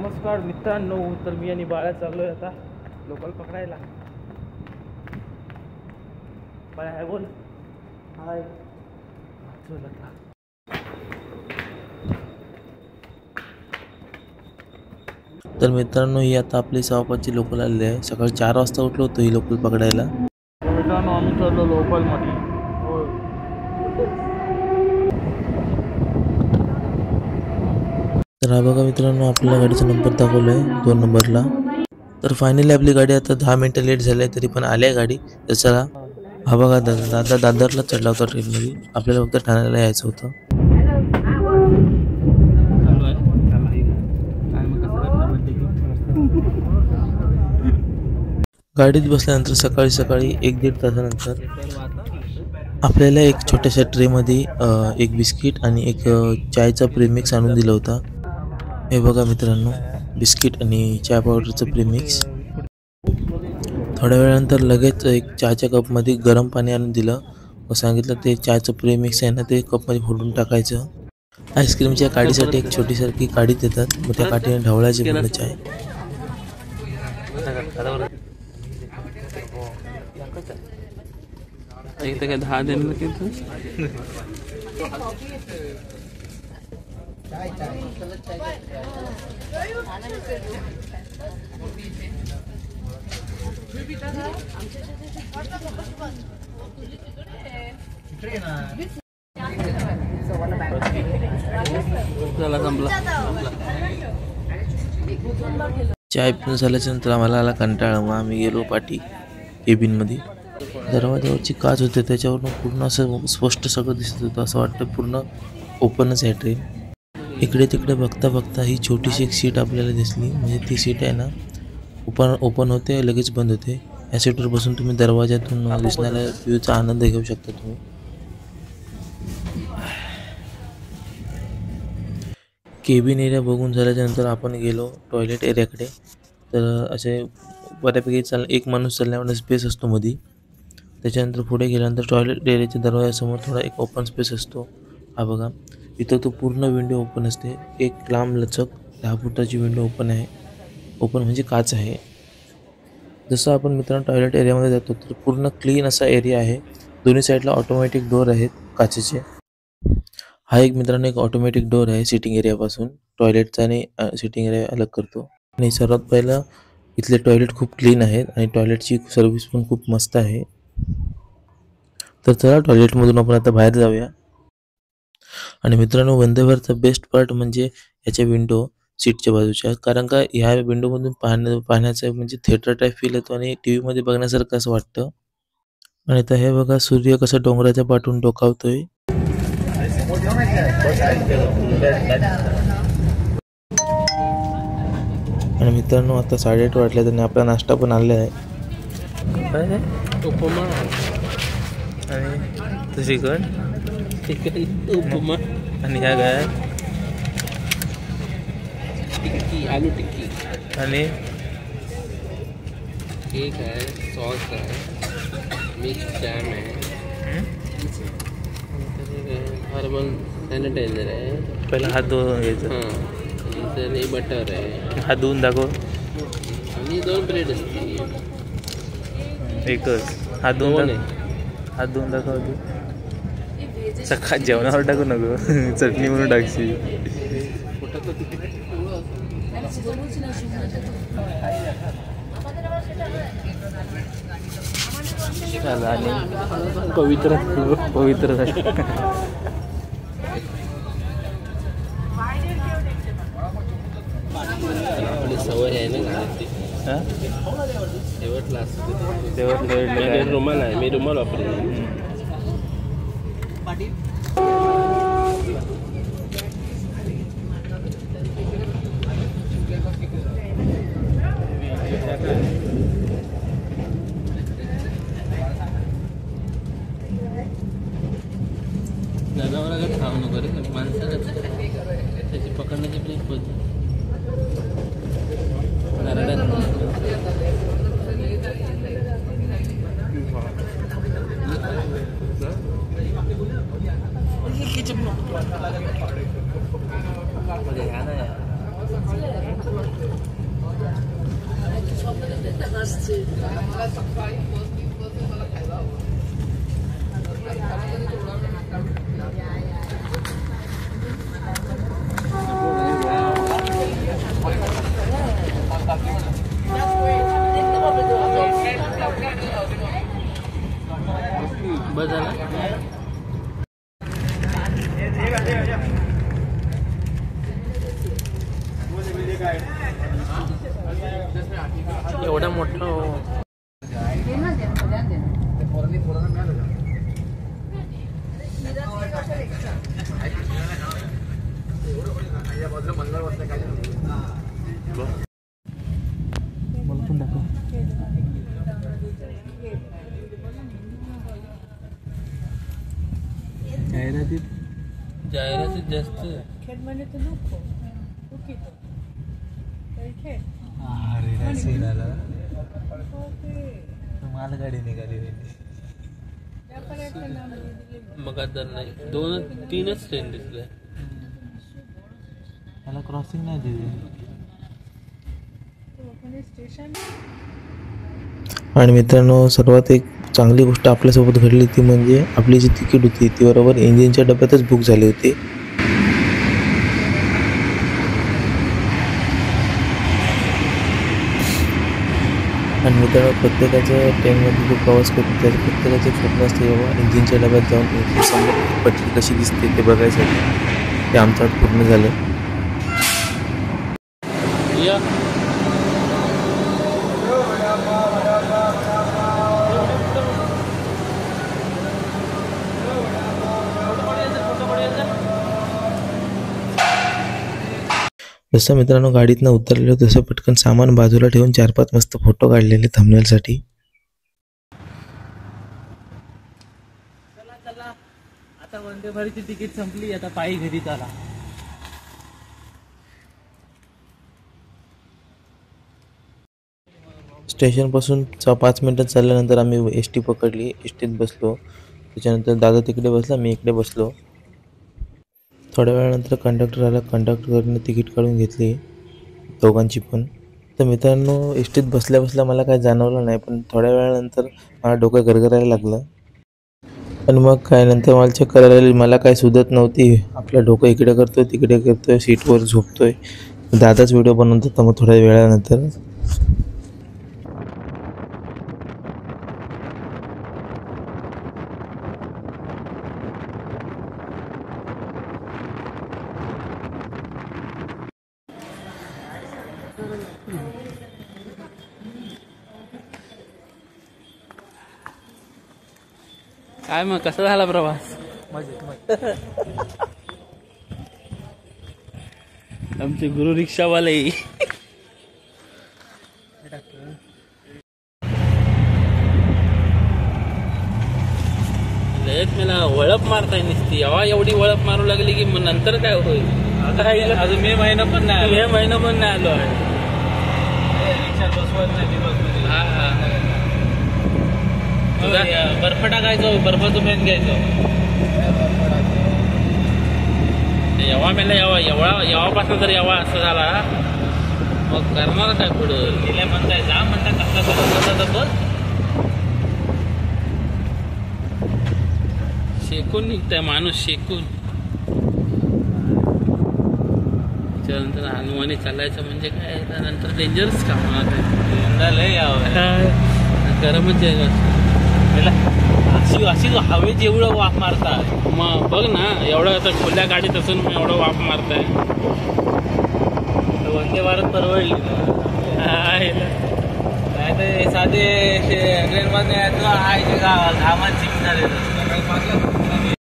नमस्कार मित्रांनो, तर मी आणि बाळा चाललो आहे आता लोकल पकडायला. बाळा हाय बोल. हाय. तर मित्रांनो, ही आता आपली 6:05ची लोकल आलेली आहे. सकाळी 4 वाजता उठलो होतो ही लोकल पकडायला. मित्रांनो आम्ही चाललो लोकलमध्ये. तर हा बघा मित्रांनो, आपल्याला गाडीचा नंबर दाखवला आहे 2 नंबरला. तर फायनली आपली गाडी आता 10 मिनिटं लेट झाली आहे, तरी पण आली आहे गाडी. तर चला, हा बघा दादा दादरला चढला होता ट्रेनमध्ये. आपल्याला फक्त ठाण्याला यायचं होतं. गाडीत बसल्यानंतर सकाळी 1-1.5 तासानंतर आपल्याला एक छोट्याशा ट्रेमध्ये एक बिस्किट आणि एक चायचा प्रीमिक्स आणून दिला होता. हे बघा मित्रांनो, बिस्किट आणि चाय पावडरचं प्रीमिक्स. थोड्या वेळानंतर लगेच एक चहाच्या कपमध्ये गरम पाणी आणून दिलं व सांगितलं ते चहाचं प्रीमिक्स आहे ना, ते कपमध्ये फोडून टाकायचं. आईस्क्रीमच्या काडीसाठी एक छोटीसारखी काडी देतात, मग त्या काडीने ढवळायची पूर्ण चाय. एक तर 10 दिन किती चाय पिऊन झाल्याच्या नंतर आम्हाला आला कंटाळा. मग आम्ही गेलो पाठी केबिनमध्ये. दरवाजावरची काच होते, त्याच्यावरून पूर्ण असं स्पष्ट सगळं दिसत होतं. असं वाटतं पूर्ण ओपनच आहे ट्रेन. इकडे तिकडे बघता बघता ही छोटीशी एक सीट आपल्याला दिसली. म्हणजे ती सीट आहे ना, ओपन होते लगेच बंद होते. या सीटवर बसून तुम्ही दरवाजातून दिसणाऱ्या व्ह्यूचा आनंद घेऊ शकता तुम्ही. केबिन एरिया बघून झाल्याच्या नंतर आपण गेलो टॉयलेट एरियाकडे. तर असे बऱ्यापैकी एक माणूस चालण्यावर स्पेस असतो मध्ये. त्याच्यानंतर पुढे गेल्यानंतर टॉयलेट एरियाच्या दरवाजासमोर थोडा एक ओपन स्पेस असतो. हा बघा, इथं तो पूर्ण विंडो ओपन असते. एक लांब लचक 10 फुटाची विंडो ओपन आहे. ओपन म्हणजे काच आहे. जसं आपण मित्रांनो टॉयलेट एरियामध्ये जातो तर पूर्ण क्लीन असा एरिया आहे. दोन्ही साईडला ऑटोमॅटिक डोअर आहेत काचेचे. हा एक मित्रांनो एक ऑटोमॅटिक डोअर आहे सिटिंग एरियापासून. टॉयलेटचा आणि सिटिंग एरिया अलग करतो. आणि सर्वात पहिलं इथले टॉयलेट खूप क्लीन आहेत आणि टॉयलेटची सर्व्हिस पण खूप मस्त आहे. तर चला, टॉयलेटमधून आपण आता बाहेर जाऊया. आणि मित्रांनो, वंदे भारतचा बेस्ट पार्ट म्हणजे याच्या विंडो सीटच्या बाजूच्या. कारण का ह्या विंडोमधून पाहण्याचा म्हणजे थिएटर टाईप फील येतो आणि टीव्हीमध्ये बघण्यासारखं असं वाटतं. आणि आता हे बघा, सूर्य कसं डोंगराच्या पाठून डोकावतोय. आणि मित्रांनो, आता 8:30 वाजले आणि आपला नाश्ता पण आलेला आहे. उपमा आणि चिकन उपमा आणि ह्या काय टिक्की, आलू टिक्की आणि केक आहे, सॉस आहे, मिक्स जॅम आहे, हर्बल सॅनिटायझर आहे. पहिला हात धुवून घ्यायचं. नंतर हे बटर आहे. हात धुवून दाखव. आणि 2 ब्रेड असते. एकच हात धुवून दाखव. सकाळ जेवणावर टाकू नको, चटणी म्हणून टाकशी. आणि पवित्र आपली सवय आहे ना घरातली. शेवटला असते रुमाल आहे, मी रुमाल वापरते. जनावर अगर खाऊ नको रे, माणसाला त्याची पकडण्याची पण एक पद्धत. बस झाला. एवढा मोठा मला पण दाखव. जाहिरातीत जास्त. मालगाडी निघाली. मग आता नाही 2-3च ट्रेन दिसले. त्याला क्रॉसिंग नाही दिली. आणि मित्रांनो, सर्वात एक चांगली गोष्ट आपल्यासोबत घडली ती म्हणजे आपली जी तिकीट होती ती बरोबर इंजिनच्या डब्यातच बुक झाली होती. आणि मित्रांनो, प्रत्येकाच्या ट्रेनमध्ये जो प्रवास करतो त्याचं प्रत्येकाचे स्वप्न असते बाबा इंजिनच्या डब्यात जाऊन समोर पटरी कशी दिसते ते बघायसाठी. ते आमचं पूर्ण झालं. जसं मित्रांनो गाडीतनं उतरलेलो तसं पटकन सामान बाजूला ठेवून 4-5 मस्त फोटो काढलेले थंबनेलसाठी. चला आता वंदे भारतची तिकीट संपली. आता पायी घरी चला. स्टेशनपासून 5 मिनिटात चालल्यानंतर आम्ही एस.टी. पकडली. एस.टीत बसलो. त्याच्यानंतर दादा तिकडे बसला, मी इकडे बसलो. थोड्या वेळानंतर कंडक्टर आला. कंडक्टरने तिकीट काढून घेतली दोघांची पण. तर मित्रांनो, एस.टीत बसल्या बसल्या मला काय जाणवलं नाही, पण थोड्या वेळानंतर मला डोकं गरगरायला लागलं. आणि मग काय नंतर मला चेक करायला लागली. मला काय सुधत नव्हती. आपलं डोकं इकडे करतोय तिकडे करतोय, सीटवर झोपतोय. दादाच व्हिडिओ बनवत होता मग थोड्या वेळानंतर. काय मग कसा झाला प्रवास? आमचे गुरु रिक्षावाले मला वळप मारताय नसती. एवढी वळप मारू लागली की मग नंतर काय होईल? आता काय अजून मे महिना पण नाही आलो आहे. बर्फ टाकायचो, बर्फाचं पॅन घ्यायचो. यावापासून जर यावा असं झाला मग करणार काय पुढं? गेल्या म्हणताय जा म्हणतात कसला बस शेकून निघताय माणूस, शेकून. त्याच्यानंतर हनुमानी चालायचं म्हणजे काय, नंतर डेंजरस काम गरमच आहे. अशी हवेत एवढं वाफ मारतात. मग बघ ना, एवढं आता खुल्या गाडीत असून एवढं वाफ मारताय. वंदे भारत परवडली नाही तर साधे ट्रेनमध्ये घामात चिक झाले.